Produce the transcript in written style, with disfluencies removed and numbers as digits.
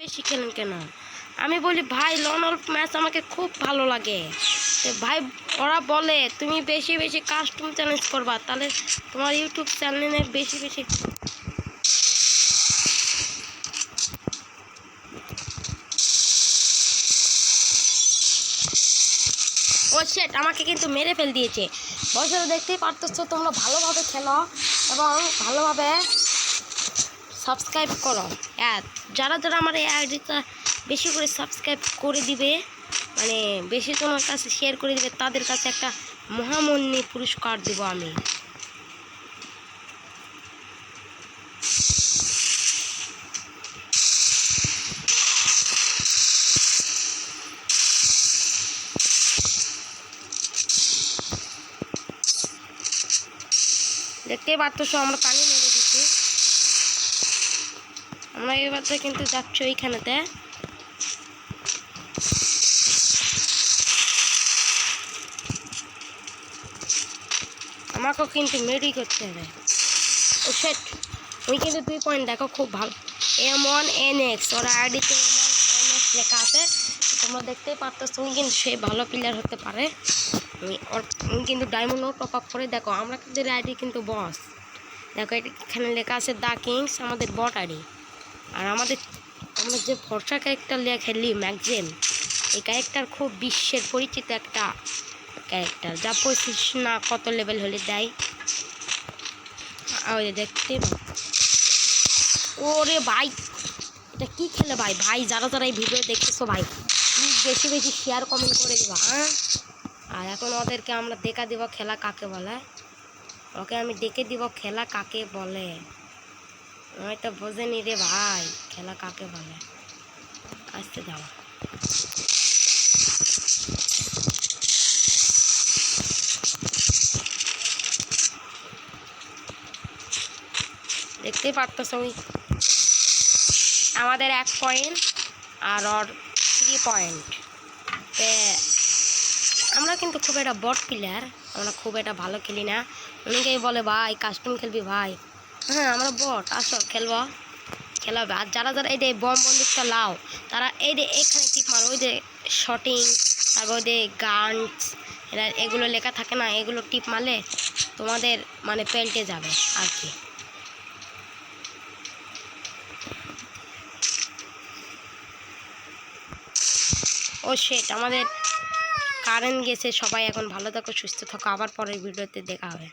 বেশি খেলেন কেন? আমি বলি ভাই লন অল্প ম্যাচ আমাকে খুব ভালো লাগে। ভাই ওরা বলে তুমি বেশি বেশি কাস্টম চ্যালেঞ্জ করবা, তাহলে তোমার ইউটিউব চ্যানেলে বেশি বেশি। ও সেট আমাকে কিন্তু মেরে ফেল দিয়েছে। বছর দেখতেই পারতেছো, তোমরা ভালোভাবে খেলো এবং ভালোভাবে সাবস্ক্রাইব করো। যারা যারা আমার এই আইডিটা বেশি করে সাবস্ক্রাইব করে দিবে, মানে বেশি তোমার কাছে শেয়ার করে দিবে, তাদের কাছে একটা মহামূল্য পুরস্কার দেব আমি। দেখতেই পারতেছো আমরা পানি মেরে দিচ্ছি। আমরা এবারটা কিন্তু যাচ্ছি ওইখানেতে। আমাকেও কিন্তু মেরি করতে হবে। ও সেট ওই কিন্তু 2 পয়েন্ট দেখো, খুব ভালো। M1NX ওরা আইডিতে M1NX লেখা আছে, তোমরা দেখতেই পারতেছো। উনি কিন্তু সে ভালো প্লেয়ার হতে পারে। উনি কিন্তু ডায়মন্ডও টপ আপ করে। দেখো আমরা কিন্তু আইডি কিন্তু বস। দেখো এখানে লেখা আছে দ্য কিংস, আমাদের বট আইডি। আর আমরা যে ফর্সা ক্যারেক্টার নিয়ে খেলি ম্যাকজেম, এই ক্যারেক্টার খুব বিশ্বের পরিচিত একটা ক্যারেক্টার, যা 25 না কত লেভেল হলে দেয়। ওই দেখতে ওরে ভাই, এটা কি খেলে ভাই? ভাই যারা যারা এই ভিডিও দেখতেছো ভাই, প্লিজ বেশি বেশি শেয়ার কমেন্ট করে দেবা, হ্যাঁ? আর এখন ওদেরকে আমরা দেখা দিব খেলা কাকে বলে। ওকে আমি দেখে দিব খেলা কাকে বলে। হয়তো বোঝেনি রে ভাই খেলা কাকে বলে। আসতে দাও। দেখতেই পারতেছো আমাদের 1 পয়েন্ট আর ওর 3 পয়েন্ট। আমরা কিন্তু খুব একটা বট প্লেয়ার, আমরা খুব একটা ভালো খেলি না। অনেকেই বলে ভাই কাস্টম খেলবি ভাই। হ্যাঁ আমরা বট, আসো খেলবো, খেলাবে। আর যারা যারা এই যে বম বন্দুকটা লাও, তারা এই যে এখানে টিপ মারো, ওই যে শটিং, তারপর ওই যে গানস, এগুলো লেখা থাকে না, এগুলো টিপ মারলে তোমাদের মানে পেল্টে যাবে আর কি। ও শেট আমাদের কারেন্ট গেছে। সবাই এখন ভালো থাকো, সুস্থ থাকো, আবার পরের ভিডিওতে দেখা হবে।